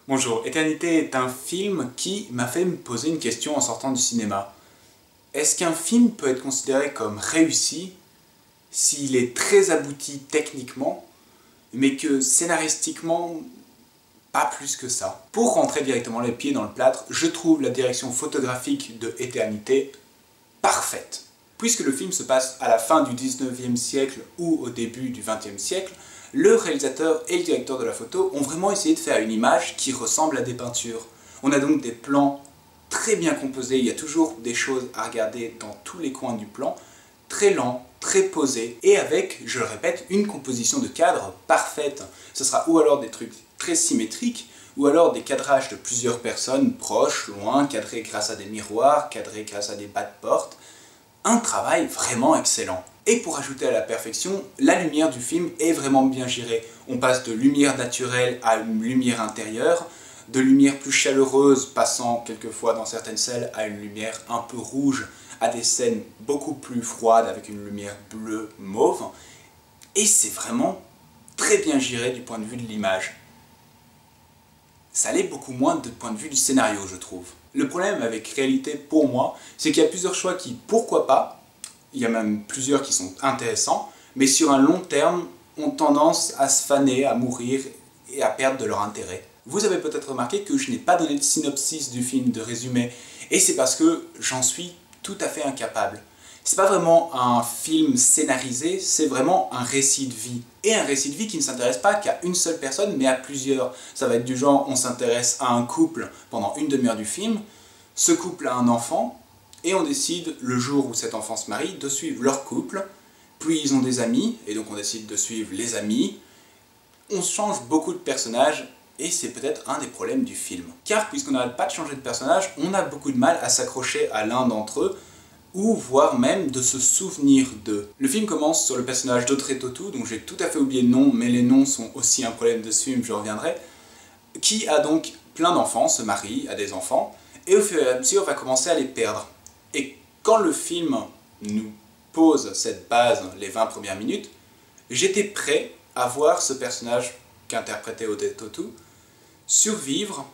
Bonjour, Éternité est un film qui m'a fait me poser une question en sortant du cinéma. Est-ce qu'un film peut être considéré comme réussi s'il est très abouti techniquement, mais que scénaristiquement, pas plus que ça? Pour rentrer directement les pieds dans le plâtre, je trouve la direction photographique de Éternité parfaite. Puisque le film se passe à la fin du 19e siècle ou au début du 20e siècle, le réalisateur et le directeur de la photo ont vraiment essayé de faire une image qui ressemble à des peintures. On a donc des plans très bien composés, il y a toujours des choses à regarder dans tous les coins du plan, très lents, très posés, et avec, je le répète, une composition de cadres parfaite. Ce sera ou alors des trucs très symétriques, ou alors des cadrages de plusieurs personnes proches, loin, cadrés grâce à des miroirs, cadrés grâce à des bas de porte. Un travail vraiment excellent. Et pour ajouter à la perfection, la lumière du film est vraiment bien gérée. On passe de lumière naturelle à une lumière intérieure, de lumière plus chaleureuse passant quelquefois dans certaines scènes à une lumière un peu rouge, à des scènes beaucoup plus froides avec une lumière bleue mauve. Et c'est vraiment très bien géré du point de vue de l'image. Ça l'est beaucoup moins du point de vue du scénario, je trouve. Le problème avec Réalité, pour moi, c'est qu'il y a plusieurs choix qui, pourquoi pas, il y a même plusieurs qui sont intéressants, mais sur un long terme, ont tendance à se faner, à mourir et à perdre de leur intérêt. Vous avez peut-être remarqué que je n'ai pas donné de synopsis du film, de résumé, et c'est parce que j'en suis tout à fait incapable. C'est pas vraiment un film scénarisé, c'est vraiment un récit de vie. Et un récit de vie qui ne s'intéresse pas qu'à une seule personne, mais à plusieurs. Ça va être du genre, on s'intéresse à un couple pendant une demi-heure du film, ce couple a un enfant, et on décide, le jour où cet enfant se marie, de suivre leur couple, puis ils ont des amis, et donc on décide de suivre les amis. On change beaucoup de personnages, et c'est peut-être un des problèmes du film. Car puisqu'on n'arrête pas de changer de personnage, on a beaucoup de mal à s'accrocher à l'un d'entre eux, ou voire même de se souvenir d'eux. Le film commence sur le personnage d'Audrey Tautou, dont j'ai tout à fait oublié le nom, mais les noms sont aussi un problème de ce film, je reviendrai, qui a donc plein d'enfants, se marie, a des enfants, et au fur et à mesure va commencer à les perdre. Et quand le film nous pose cette base, les 20 premières minutes, j'étais prêt à voir ce personnage qu'interprétait Audrey Tautou survivre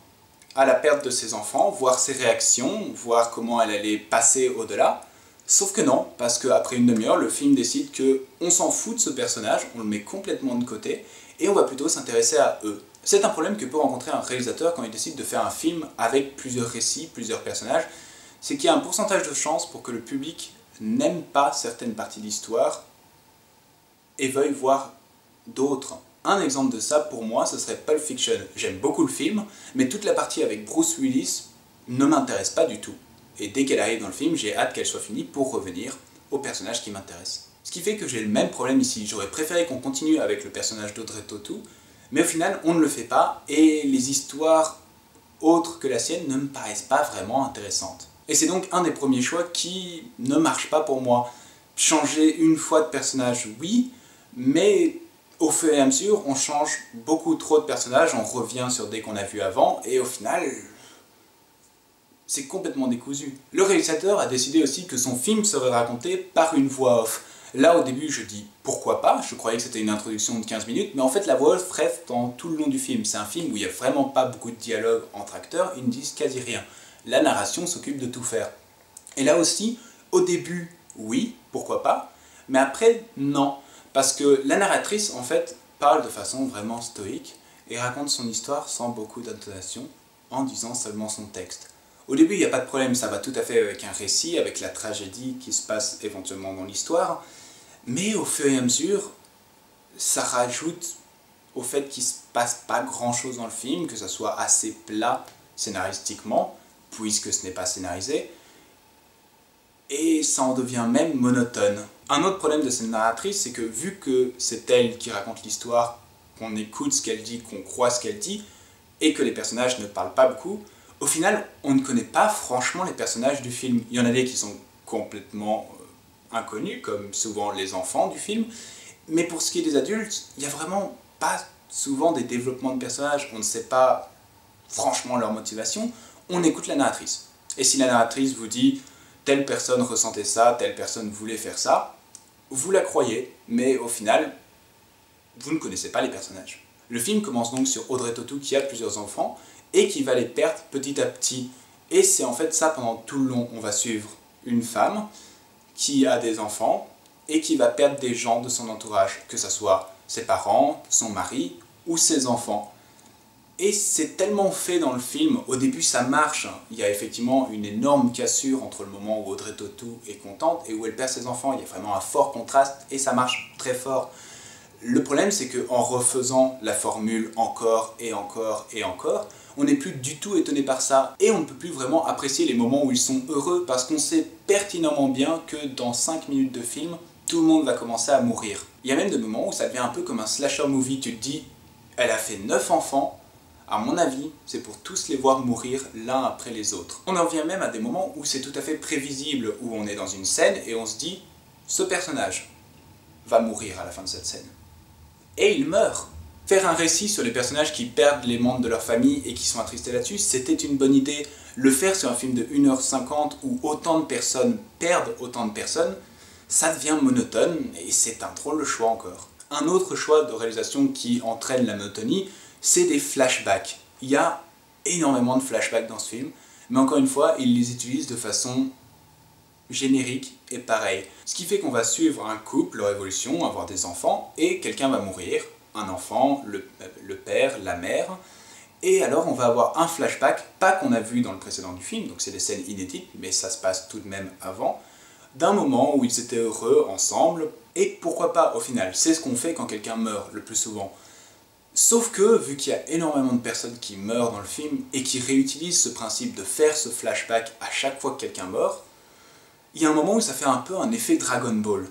à la perte de ses enfants, voir ses réactions, voir comment elle allait passer au-delà. Sauf que non, parce qu'après une demi-heure, le film décide qu'on s'en fout de ce personnage, on le met complètement de côté, et on va plutôt s'intéresser à eux. C'est un problème que peut rencontrer un réalisateur quand il décide de faire un film avec plusieurs récits, plusieurs personnages, c'est qu'il y a un pourcentage de chance pour que le public n'aime pas certaines parties de l'histoire et veuille voir d'autres. Un exemple de ça, pour moi, ce serait Pulp Fiction. J'aime beaucoup le film, mais toute la partie avec Bruce Willis ne m'intéresse pas du tout. Et dès qu'elle arrive dans le film, j'ai hâte qu'elle soit finie pour revenir au personnage qui m'intéresse. Ce qui fait que j'ai le même problème ici. J'aurais préféré qu'on continue avec le personnage d'Audrey Tautou, mais au final, on ne le fait pas, et les histoires autres que la sienne ne me paraissent pas vraiment intéressantes. Et c'est donc un des premiers choix qui ne marche pas pour moi. Changer une fois de personnage, oui, mais au fur et à mesure, on change beaucoup trop de personnages, on revient sur des qu'on a vus avant, et au final, c'est complètement décousu. Le réalisateur a décidé aussi que son film serait raconté par une voix off. Là, au début, je dis pourquoi pas, je croyais que c'était une introduction de 15 minutes, mais en fait, la voix off reste dans tout le long du film. C'est un film où il n'y a vraiment pas beaucoup de dialogue entre acteurs, ils ne disent quasi rien. La narration s'occupe de tout faire. Et là aussi, au début, oui, pourquoi pas, mais après, non. Parce que la narratrice, en fait, parle de façon vraiment stoïque et raconte son histoire sans beaucoup d'intonation, en disant seulement son texte. Au début, il n'y a pas de problème, ça va tout à fait avec un récit, avec la tragédie qui se passe éventuellement dans l'histoire, mais au fur et à mesure, ça rajoute au fait qu'il ne se passe pas grand-chose dans le film, que ça soit assez plat scénaristiquement, puisque ce n'est pas scénarisé, et ça en devient même monotone. Un autre problème de cette narratrice, c'est que vu que c'est elle qui raconte l'histoire, qu'on écoute ce qu'elle dit, qu'on croit ce qu'elle dit, et que les personnages ne parlent pas beaucoup, au final, on ne connaît pas franchement les personnages du film. Il y en a des qui sont complètement inconnus, comme souvent les enfants du film, mais pour ce qui est des adultes, il n'y a vraiment pas souvent des développements de personnages, on ne sait pas franchement leur motivation, on écoute la narratrice. Et si la narratrice vous dit telle personne ressentait ça, telle personne voulait faire ça, vous la croyez, mais au final, vous ne connaissez pas les personnages. Le film commence donc sur Audrey Tautou qui a plusieurs enfants, et qui va les perdre petit à petit. Et c'est en fait ça pendant tout le long. On va suivre une femme qui a des enfants et qui va perdre des gens de son entourage, que ce soit ses parents, son mari ou ses enfants. Et c'est tellement fait dans le film, au début ça marche, il y a effectivement une énorme cassure entre le moment où Audrey Tautou est contente et où elle perd ses enfants, il y a vraiment un fort contraste et ça marche très fort. Le problème c'est qu'en refaisant la formule encore et encore et encore, on n'est plus du tout étonné par ça et on ne peut plus vraiment apprécier les moments où ils sont heureux parce qu'on sait pertinemment bien que dans 5 minutes de film, tout le monde va commencer à mourir. Il y a même des moments où ça devient un peu comme un slasher movie, tu te dis, elle a fait 9 enfants, à mon avis, c'est pour tous les voir mourir l'un après les autres. On en vient même à des moments où c'est tout à fait prévisible, où on est dans une scène et on se dit, ce personnage va mourir à la fin de cette scène. Et il meurt. Faire un récit sur les personnages qui perdent les membres de leur famille et qui sont attristés là-dessus, c'était une bonne idée. Le faire sur un film de 1h50 où autant de personnes perdent autant de personnes, ça devient monotone et c'est un drôle de choix encore. Un autre choix de réalisation qui entraîne la monotonie, c'est des flashbacks. Il y a énormément de flashbacks dans ce film, mais encore une fois, ils les utilisent de façon générique et pareil. Ce qui fait qu'on va suivre un couple, leur évolution, avoir des enfants, et quelqu'un va mourir, un enfant, le père, la mère, et alors on va avoir un flashback, pas qu'on a vu dans le précédent du film, donc c'est des scènes inédites, mais ça se passe tout de même avant, d'un moment où ils étaient heureux ensemble, et pourquoi pas au final, c'est ce qu'on fait quand quelqu'un meurt le plus souvent. Sauf que, vu qu'il y a énormément de personnes qui meurent dans le film et qui réutilisent ce principe de faire ce flashback à chaque fois que quelqu'un meurt, il y a un moment où ça fait un peu un effet Dragon Ball.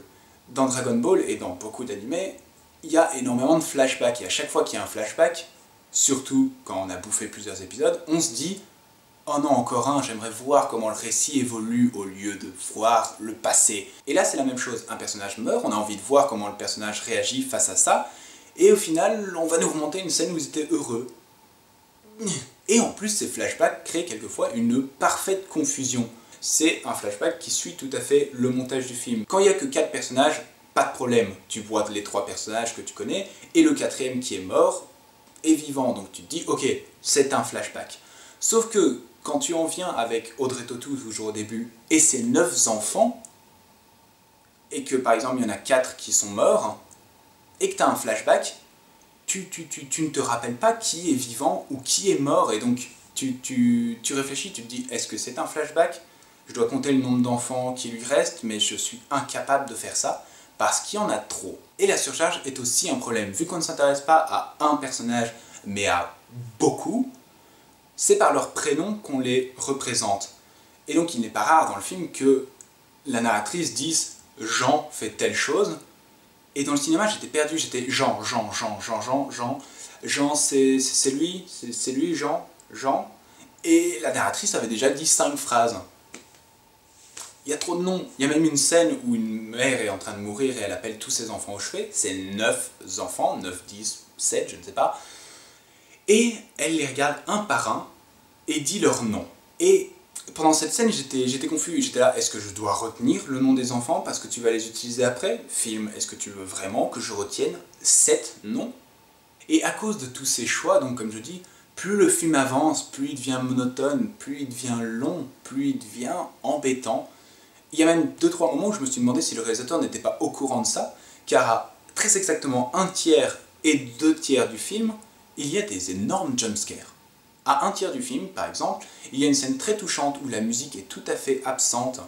Dans Dragon Ball et dans beaucoup d'animés, il y a énormément de flashbacks et à chaque fois qu'il y a un flashback, surtout quand on a bouffé plusieurs épisodes, on se dit « Oh non, encore un, j'aimerais voir comment le récit évolue au lieu de voir le passé. » Et là c'est la même chose, un personnage meurt, on a envie de voir comment le personnage réagit face à ça, et au final, on va nous remonter une scène où ils étaient heureux. Et en plus, ces flashbacks créent quelquefois une parfaite confusion. C'est un flashback qui suit tout à fait le montage du film. Quand il n'y a que 4 personnages, pas de problème. Tu vois les 3 personnages que tu connais, et le 4e qui est mort est vivant. Donc tu te dis, ok, c'est un flashback. Sauf que, quand tu en viens avec Audrey Tautou, toujours au début, et ses 9 enfants, et que par exemple il y en a 4 qui sont morts, et que tu as un flashback, tu ne te rappelles pas qui est vivant ou qui est mort, et donc tu réfléchis, tu te dis, est-ce que c'est un flashback? Je dois compter le nombre d'enfants qui lui reste, mais je suis incapable de faire ça, parce qu'il y en a trop. Et la surcharge est aussi un problème, vu qu'on ne s'intéresse pas à un personnage, mais à beaucoup, c'est par leur prénom qu'on les représente. Et donc il n'est pas rare dans le film que la narratrice dise « Jean fait telle chose », et dans le cinéma, j'étais perdu, j'étais Jean, c'est lui, Jean. Et la narratrice avait déjà dit 5 phrases. Il y a trop de noms. Il y a même une scène où une mère est en train de mourir et elle appelle tous ses enfants au chevet. C'est 9 enfants, 9, 10, 7, je ne sais pas. Et elle les regarde un par un et dit leur nom. Et pendant cette scène, j'étais confus, j'étais là, est-ce que je dois retenir le nom des enfants parce que tu vas les utiliser après? Film, est-ce que tu veux vraiment que je retienne 7 noms? Et à cause de tous ces choix, donc comme je dis, plus le film avance, plus il devient monotone, plus il devient long, plus il devient embêtant. Il y a même 2-3 moments où je me suis demandé si le réalisateur n'était pas au courant de ça, car à très exactement 1/3 et 2/3 du film, il y a des énormes jumpscares. À 1/3 du film, par exemple, il y a une scène très touchante où la musique est tout à fait absente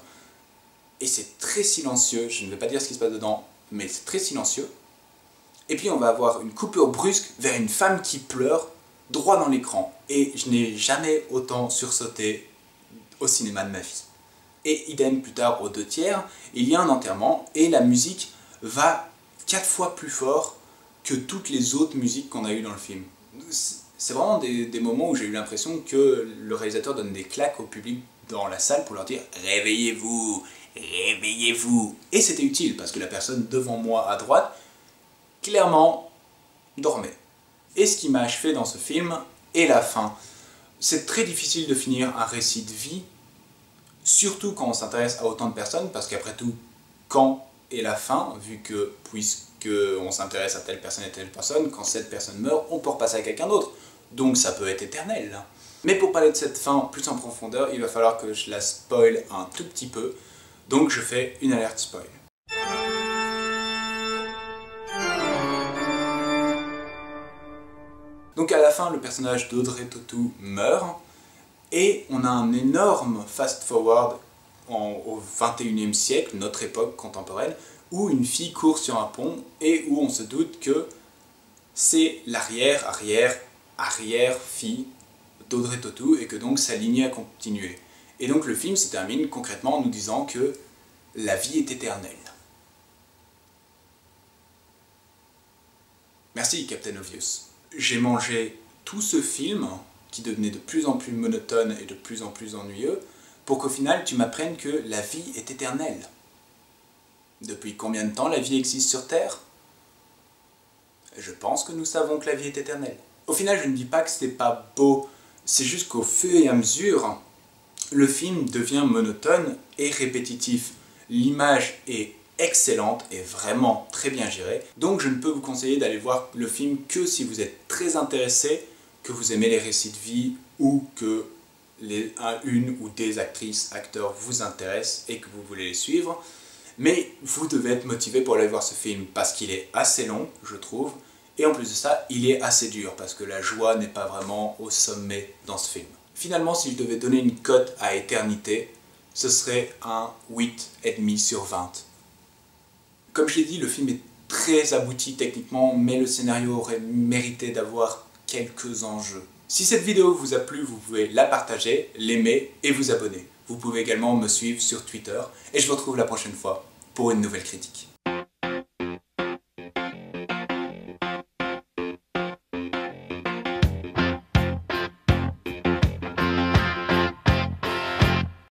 et c'est très silencieux, je ne vais pas dire ce qui se passe dedans, mais c'est très silencieux. Et puis on va avoir une coupure brusque vers une femme qui pleure droit dans l'écran. Et je n'ai jamais autant sursauté au cinéma de ma vie. Et idem plus tard, aux 2/3, il y a un enterrement et la musique va 4 fois plus fort que toutes les autres musiques qu'on a eues dans le film. C'est vraiment des moments où j'ai eu l'impression que le réalisateur donne des claques au public dans la salle pour leur dire « Réveillez-vous, réveillez-vous ». Et c'était utile parce que la personne devant moi à droite, clairement, dormait. Et ce qui m'a achevé dans ce film est la fin. C'est très difficile de finir un récit de vie, surtout quand on s'intéresse à autant de personnes, parce qu'après tout, quand est la fin, vu que, puisqu'on s'intéresse à telle personne et telle personne, quand cette personne meurt, on peut repasser à quelqu'un d'autre. Donc ça peut être éternel. Mais pour parler de cette fin plus en profondeur, il va falloir que je la spoil un tout petit peu, donc je fais une alerte spoil. Donc à la fin, le personnage d'Audrey Tautou meurt, et on a un énorme fast-forward au 21e siècle, notre époque contemporaine, où une fille court sur un pont, et où on se doute que c'est l'arrière-arrière-arrière-fille d'Audrey Tautou, et que donc sa lignée a continué. Et donc le film se termine concrètement en nous disant que la vie est éternelle. Merci Captain Obvious. J'ai mangé tout ce film, qui devenait de plus en plus monotone et de plus en plus ennuyeux, pour qu'au final tu m'apprennes que la vie est éternelle. Depuis combien de temps la vie existe sur Terre? Je pense que nous savons que la vie est éternelle. Au final, je ne dis pas que c'est pas beau, c'est juste qu'au fur et à mesure, le film devient monotone et répétitif. L'image est excellente et vraiment très bien gérée, donc je ne peux vous conseiller d'aller voir le film que si vous êtes très intéressé, que vous aimez les récits de vie ou que une ou des actrices, acteurs vous intéressent et que vous voulez les suivre. Mais vous devez être motivé pour aller voir ce film parce qu'il est assez long, je trouve, et en plus de ça, il est assez dur parce que la joie n'est pas vraiment au sommet dans ce film. Finalement, si je devais donner une cote à Éternité, ce serait un 8,5 sur 20. Comme je l'ai dit, le film est très abouti techniquement, mais le scénario aurait mérité d'avoir quelques enjeux. Si cette vidéo vous a plu, vous pouvez la partager, l'aimer et vous abonner. Vous pouvez également me suivre sur Twitter et je vous retrouve la prochaine fois pour une nouvelle critique.